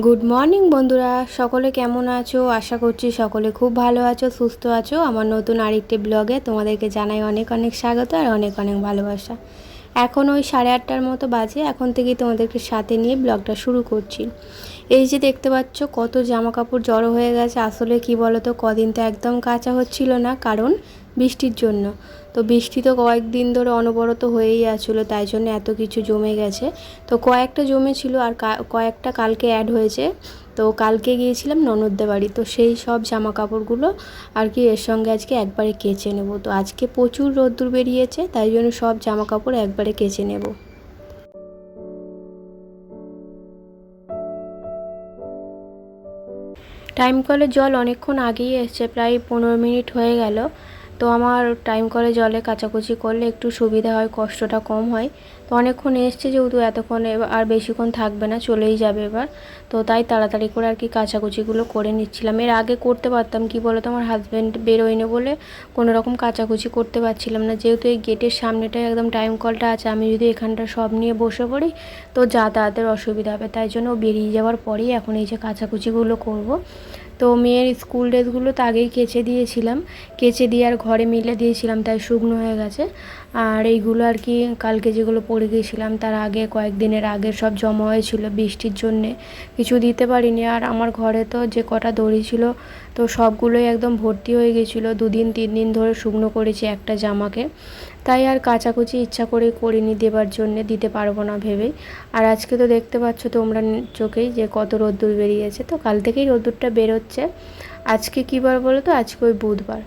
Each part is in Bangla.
গুড মর্নিং বন্ধুরা, সকলে কেমন আছো? আশা করছি সকলে খুব ভালো আছো, সুস্থ আছো। আমার নতুন আরেকটি ব্লগে তোমাদেরকে জানাই অনেক অনেক স্বাগত আর অনেক অনেক ভালোবাসা। এখন ওই 8:30টার মতো বাজে। এখন থেকেই তোমাদেরকে সাথে নিয়ে ব্লগটা শুরু করছি। এই যে দেখতে পাচ্ছ কত জামা কাপড় জড়ো হয়ে গেছে। আসলে কি বলো তো, কদিন তো একদম কাচা হচ্ছিল না, কারণ বৃষ্টির জন্য। তো বৃষ্টি তো কয়েকদিন ধরে অনবরত হয়েই আসছিলো, তাই জন্য এত কিছু জমে গেছে। তো কয়েকটা জমেছিল আর কয়েকটা কালকে অ্যাড হয়েছে। তো কালকে গিয়েছিলাম ননদদের বাড়ি, তো সেই সব জামা কাপড়গুলো আর কি এর সঙ্গে আজকে একবারে কেচে নেব। তো আজকে প্রচুর রোদ্দুর বেরিয়েছে, তাই জন্য সব জামা কাপড় একবারে কেচে নেব। টাইম কলের জল অনেকক্ষণ আগেই এসছে, প্রায় 15 মিনিট হয়ে গেল। তো আমার টাইম কলে জলে কাচাকুচি করলে একটু সুবিধা হয়, কষ্টটা কম হয়। তো অনেকক্ষণ এসছে যেহেতু, এতক্ষণ আর বেশিক্ষণ থাকবে না, চলেই যাবে এবার। তো তাই তাড়াতাড়ি করে আর কি কাচাকুচিগুলো করে নিচ্ছিলাম। এর আগে করতে পারতাম, কি বলো তো, আমার হাজব্যান্ড বেরোয়নি বলে কোনো রকম কাচাকুচি করতে পারছিলাম না। যেহেতু এই গেটের সামনেটায় একদম টাইম কলটা আছে, আমি যদি এখানটা সব নিয়ে বসে পড়ি তো যাতায়াতের অসুবিধা হবে। তাই জন্য বেরিয়ে যাওয়ার পরেই এখন এই যে কাচাকুচিগুলো করব। তো মেয়ের স্কুল ড্রেসগুলো তো আগেই কেচে দিয়েছিলাম, কেচে দিয়ে আর ঘরে মিলে দিয়েছিলাম, তাই শুকনো হয়ে গেছে। আর এইগুলো আর কি কালকে যেগুলো পরে গিয়েছিলাম তার আগে কয়েকদিনের আগে সব জমা হয়েছিল, বৃষ্টির জন্যে কিছু দিতে পারিনি। আর আমার ঘরে তো যে কটা দড়ি ছিল তো সবগুলোই একদম ভর্তি হয়ে গেছিলো। 2-3 দিন ধরে শুকনো করেছি একটা জামাকে, তাই আর কাচাকুচি ইচ্ছা করে করিনি, দেবার জন্যে, দিতে পারবো না ভেবেই। আর আজকে তো দেখতে পাচ্ছ তোমরা চোখেই যে কত রোদ্দুর বেরিয়েছে। তো কাল থেকেই রোদ্দুরটা বেরোচ্ছে। আজকে কী বার বলো তো, আজকে ওই বুধবার।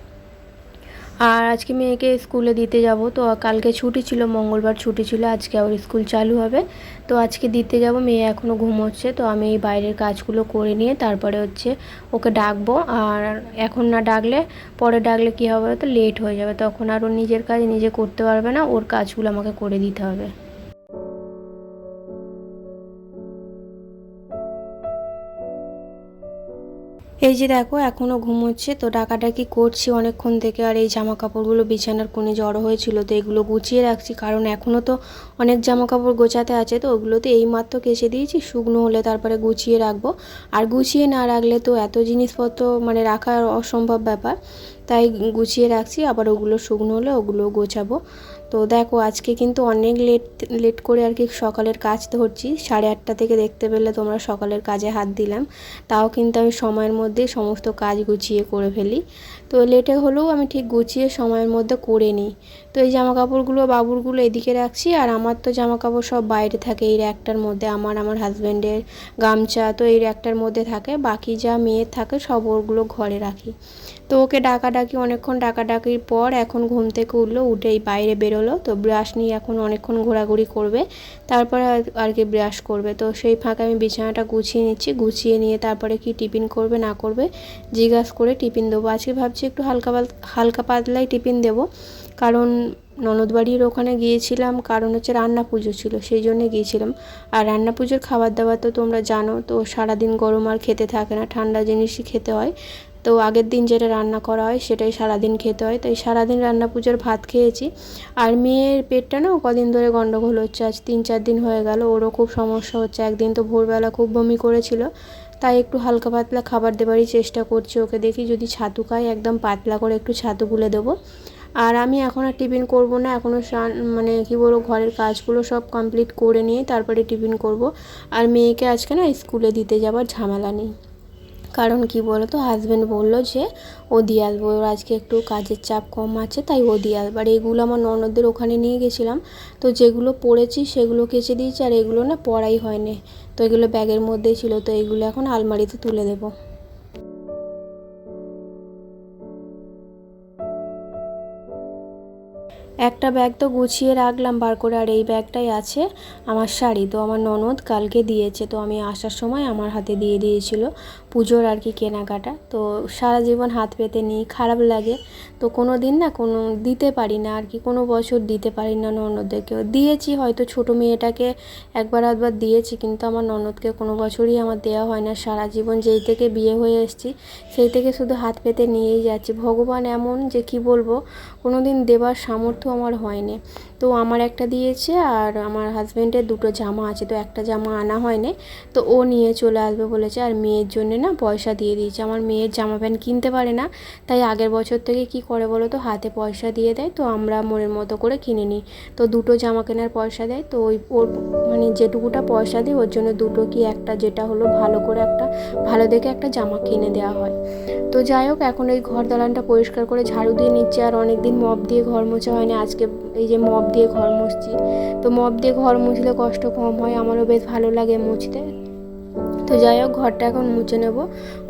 আর আজকে মেয়েকে স্কুলে দিতে যাব। তো কালকে ছুটি ছিল, মঙ্গলবার ছুটি ছিল, আজকে আবার স্কুল চালু হবে। তো আজকে দিতে যাব। মেয়ে এখনও ঘুমোচ্ছে, তো আমি এই বাইরের কাজগুলো করে নিয়ে তারপরে হচ্ছে ওকে ডাকবো। আর এখন না ডাকলে, পরে ডাকলে কী হবে তো, লেট হয়ে যাবে, তখন আর ও নিজের কাজ নিজে করতে পারবে না, ওর কাজগুলো আমাকে করে দিতে হবে। এই যে দেখো এখনও ঘুমোচ্ছে, তো ডাকাডাকি করছি অনেকক্ষণ থেকে। আর এই জামা কাপড়গুলো বিছানার কোণে জড়ো হয়েছিল, তো এগুলো গুছিয়ে রাখছি, কারণ এখনও তো অনেক জামা কাপড় গোছাতে আছে। তো ওগুলোতে এইমাত্র কেচে দিয়েছি, শুকনো হলে তারপরে গুছিয়ে রাখবো। আর গুছিয়ে না রাখলে তো এত জিনিসপত্র মানে রাখার অসম্ভব ব্যাপার, তাই গুছিয়ে রাখছি। আবার ওগুলো শুকনো হলে ওগুলো গোছাবো। তো দেখো আজকে কিন্তু অনেক লেট লেট করে আর কি সকালের কাজ ধরছি। 8:30 থেকে দেখতে পেলে তোমরা সকালের কাজে হাত দিলাম, তাও কিন্তু আমি সময়ের মধ্যে সমস্ত কাজ গুছিয়ে করে ফেলি। তো লেটে হলেও আমি ঠিক গুছিয়ে সময়ের মধ্যে করে নিই। তো এই জামা কাপড়গুলো বাবুরগুলো এদিকে রাখছি, আর আমার তো জামা কাপড় সব বাইরে থাকে এই র্যাকটার মধ্যে। আমার হাজব্যান্ডের গামছা তো এই র্যাকটার মধ্যে থাকে, বাকি যা মেয়ের থাকে সব ওগুলো ঘরে রাখি। তো ওকে ডাকাডাকি অনেকক্ষণ ডাকাডাকির পর এখন ঘুম থেকে উঠলো, উঠেই বাইরে বেরোলো। তো ব্রাশ নিয়ে এখন অনেকক্ষণ ঘোরাঘুরি করবে, তারপরে আর কি ব্রাশ করবে। তো সেই ফাঁকে আমি বিছানাটা গুছিয়ে নিচ্ছি, গুছিয়ে নিয়ে তারপরে কি টিফিন করবে না করবে জিজ্ঞাসা করে টিফিন দেবো। আজকে ভাবছি একটু হালকা পাতলাই টিফিন দেবো, কারণ ননদ বাড়ির ওখানে গিয়েছিলাম, কারণ হচ্ছে রান্না পুজো ছিল, সেই জন্যে গিয়েছিলাম। আর রান্না পুজোর খাবার দাবার তো তোমরা জানো, তো সারাদিন গরম আর খেতে থাকে না, ঠান্ডা জিনিসই খেতে হয়। তো আগের দিন যেটা রান্না করা হয় সেটাই সারাদিন খেতে হয়, তাই সারাদিন রান্না পুজোর ভাত খেয়েছি। আর মেয়ের পেটটা না কদিন ধরে গন্ডগোল হচ্ছে, আজ 3-4 দিন হয়ে গেল, ওরও খুব সমস্যা হচ্ছে। একদিন তো ভোরবেলা খুব বমি করেছিল, তাই একটু হালকা পাতলা খাবার দেবারই চেষ্টা করছি ওকে। দেখি যদি ছাতু খাই, একদম পাতলা করে একটু ছাতু গুলে দেবো। আর আমি এখন আর টিফিন করব না, এখনও মানে কি বলবো, ঘরের কাজগুলো সব কমপ্লিট করে নিয়ে তারপরে টিফিন করব। আর মেয়েকে আজকে না স্কুলে দিতে যাবার ঝামেলা নেই, কারণ কি বলো তো, হাজব্যান্ড বললো যে ও দিয়ে আসবো, ওর আজকে একটু কাজের চাপ কম আছে, তাই ও দিয়ে আসবে। আর এগুলো আমার ননদদের ওখানে নিয়ে গেছিলাম, তো যেগুলো পরেছি সেগুলো কেচে দিয়েছি, আর এগুলো না পরাই হয়নি, তো এগুলো ব্যাগের মধ্যেই ছিল। তো এগুলো এখন আলমারিতে তুলে দেবো। একটা ব্যাগ তো গুছিয়ে রাখলাম বার করে, আর এই ব্যাগটাই আছে আমার শাড়ি। তো আমার ননদ কালকে দিয়েছে, তো আমি আসার সময় আমার হাতে দিয়ে দিয়েছিল, পুজোর আর কি কেনাকাটা। তো সারা জীবন হাত পেতে নিই, খারাপ লাগে। তো কোনো দিন না কোনো দিতে পারি না আর কি, কোনো বছর দিতে পারি না ননদদেরকেও। দিয়েছি হয়তো ছোটো মেয়েটাকে একবার আধবার দিয়েছি, কিন্তু আমার ননদকে কোনো বছরই আমার দেওয়া হয় না। সারা জীবন যেই থেকে বিয়ে হয়ে এসেছি সেই থেকে শুধু হাত পেতে নিয়েই যাচ্ছি। ভগবান এমন যে কি বলবো, কোনো দিন দেবার সামর্থ্য আমার হয়নি। তো আমার একটা দিয়েছে আর আমার হাজব্যান্ডের দুটো জামা আছে, তো একটা জামা আনা হয়নি, তো ও নিয়ে চলে আসবে বলেছে। আর মেয়ের জন্য না পয়সা দিয়ে দিয়েছে। আমার মেয়ের জামা প্যান্ট কিনতে পারে না, তাই আগের বছর থেকে কি করে বলো তো, হাতে পয়সা দিয়ে দেয়, তো আমরা মনের মতো করে কিনে নিই। তো দুটো জামা কেনার পয়সা দেয়, তো ওই ওর মানে যেটুকুটা পয়সা দিই ওর জন্য দুটো কি একটা, যেটা হলো ভালো করে একটা ভালো দেখে একটা জামা কিনে দেওয়া হয়। তো যাই হোক, এখন এই ঘর দালানটা পরিষ্কার করে ঝাড়ু দিয়ে নিচ্ছে। আর অনেক দিন মপ দিয়ে ঘর মোছা হয়নি, আজকে এই যে মপ দিয়ে ঘর মুছছি। তো মপ দিয়ে ঘর মুছলে কষ্ট কম হয়, আমারও বেশ ভালো লাগে মুছতে। তো যাই হোক, ঘরটা এখন মুছে নেব।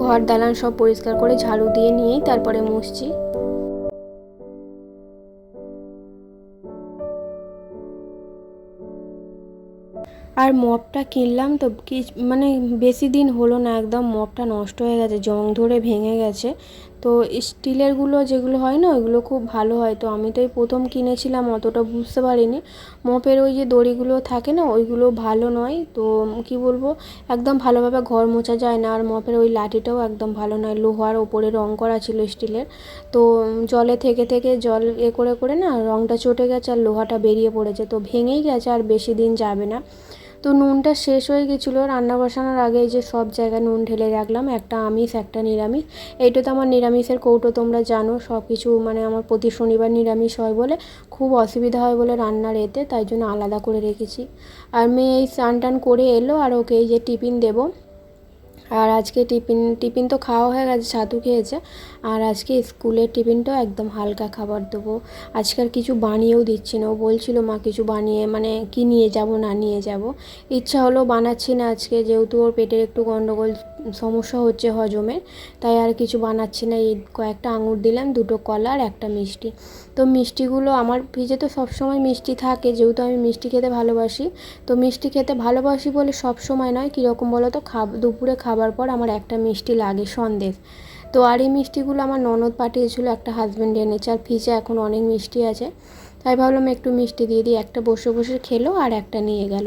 ঘর দালান সব পরিষ্কার করে ঝাড়ু দিয়ে নিয়েই তারপরে মুছছি। আর মপটা কিনলাম তো কি মানে বেশি দিন হলো না, একদম মপটা নষ্ট হয়ে গেছে, জং ধরে ভেঙে গেছে। তো স্টিলেরগুলো যেগুলো হয় না ওইগুলো খুব ভালো হয়। তো আমি তো এই প্রথম কিনেছিলাম, অতটা বুঝতে পারিনি। মপের ওই যে দড়িগুলো থাকে না ওইগুলো ভালো নয়। তো কি বলবো, একদম ভালোভাবে ঘর মোছা যায় না। আর মপের ওই লাঠিটাও একদম ভালো নয়, লোহার ওপরে রং করা ছিল স্টিলের। তো জলে থেকে থেকে জল করে করে না রংটা চটে গেছে আর লোহাটা বেরিয়ে পড়েছে, তো ভেঙেই গেছে, আর বেশি দিন যাবে না। তো নুনটা শেষ হয়ে গেছিলো রান্না বসানোর আগে, যে সব জায়গায় নুন ঢেলে রাখলাম, একটা আমিষ একটা নিরামিষ। এইটা তো আমার নিরামিষের কৌটো, তোমরা জানো সব কিছু মানে আমার প্রতি শনিবার নিরামিষ হয় বলে খুব অসুবিধা হয় বলে রান্নার এতে, তাই জন্য আলাদা করে রেখেছি। আর মেয়ে এই স্নান টান করে এলো, আর ওকে এই যে টিফিন দেবো। আর আজকে টিফিন তো খাওয়া হয়ে গেছে, ছাতু খেয়েছে। আর আজকে স্কুলের টিফিনটাও একদম হালকা খাবার দেবো। আজকাল কিছু বানিয়েও দিচ্ছি না, ও বলছিল মা কিছু বানিয়ে মানে কি নিয়ে যাব না নিয়ে যাব, ইচ্ছা হলো বানাচ্ছি না আজকে, যেহেতু ওর পেটের একটু গন্ডগোল সমস্যা হচ্ছে হজমের, তাই আর কিছু বানাচ্ছি না। এই কয়েকটা আঙুর দিলাম, দুটো কলা আর একটা মিষ্টি। তো মিষ্টিগুলো আমার ফ্রিজে তো সবসময় মিষ্টি থাকে, যেহেতু আমি মিষ্টি খেতে ভালোবাসি। তো মিষ্টি খেতে ভালোবাসি বলে সব সময় নয়, কীরকম বলো তো, দুপুরে খাবার পর আমার একটা মিষ্টি লাগে, সন্দেশ। তো আর এই মিষ্টিগুলো আমার ননদ পাঠিয়েছিলো, একটা হাজব্যান্ড এনেছে, আর ফ্রিজে এখন অনেক মিষ্টি আছে, তাই ভাবলাম একটু মিষ্টি দিয়ে দিই। একটা বসে বসে খেলো আর একটা নিয়ে গেল।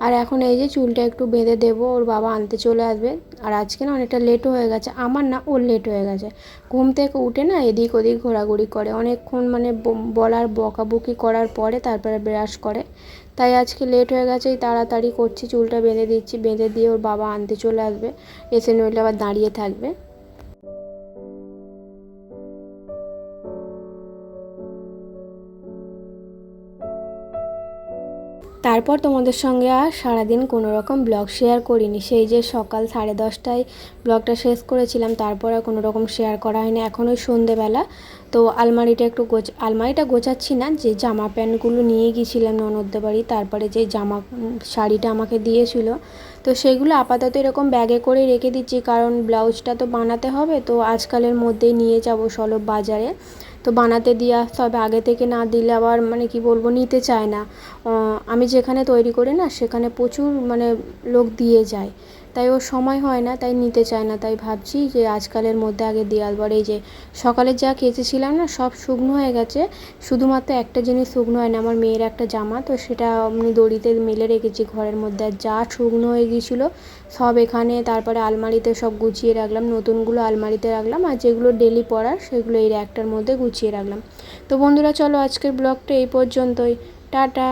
আর এখন এই যে চুলটা একটু বেঁধে দেবো, ওর বাবা আনতে চলে আসবে। আর আজকে না অনেকটা লেটও হয়ে গেছে, আমার না ওর লেট হয়ে গেছে। ঘুম থেকে উঠে না এদিক ওদিক ঘোরাঘুরি করে অনেকক্ষণ, মানে বলার বকাবকি করার পরে তারপরে ব্রাশ করে। তাই আজকে লেট হয়ে গেছে, তাড়াতাড়ি করছি, চুলটা বেঁধে দিচ্ছি, বেঁধে দিয়ে ওর বাবা আনতে চলে আসবে, এসে নইলে আবার দাঁড়িয়ে থাকবে। তারপর তোমাদের সঙ্গে আর সারাদিন কোনো রকম ব্লগ শেয়ার করিনি, সেই যে সকাল 10:30টায় ব্লগটা শেষ করেছিলাম, তারপর আর কোনো রকম শেয়ার করা হয়নি। এখন ওই সন্ধেবেলা তো আলমারিটা একটু আলমারিটা গোছাচ্ছি না, যে জামা প্যান্টগুলো নিয়ে গিয়েছিলাম ননদদের বাড়ি, তারপরে যে শাড়িটা আমাকে দিয়েছিল, তো সেগুলো আপাতত এরকম ব্যাগে করে রেখে দিচ্ছি, কারণ ব্লাউজটা তো বানাতে হবে। তো আজকালের মধ্যেই নিয়ে যাব সলভ বাজারে, তো বানাতে দিয়ে আসতে হবে। আগে থেকে না দিলে আবার মানে কি বলবো, নিতে চায় না। আমি যেখানে তৈরি করি না সেখানে প্রচুর মানে লোক দিয়ে যায়, তাই ওর সময় হয় না, তাই নিতে চায় না। তাই ভাবছি যে আজকালের মধ্যে আগে দিয়ে আসবো। আর এই যে সকালে যা কেচেছিলাম না সব শুকনো হয়ে গেছে, শুধুমাত্র একটা জিনিস শুকনো হয় না, আমার মেয়ের একটা জামা, তো সেটা আমি দড়িতে মেলে রেখেছি ঘরের মধ্যে। আর যা শুকনো হয়ে গিয়েছিলো সব এখানে, তারপরে আলমারিতে সব গুছিয়ে রাখলাম, নতুনগুলো আলমারিতে রাখলাম, আর যেগুলো ডেলি পরার সেগুলো এই র্যাকটার মধ্যে গুছিয়ে রাখলাম। তো বন্ধুরা চলো আজকের ব্লগটা এই পর্যন্তই, টাটা।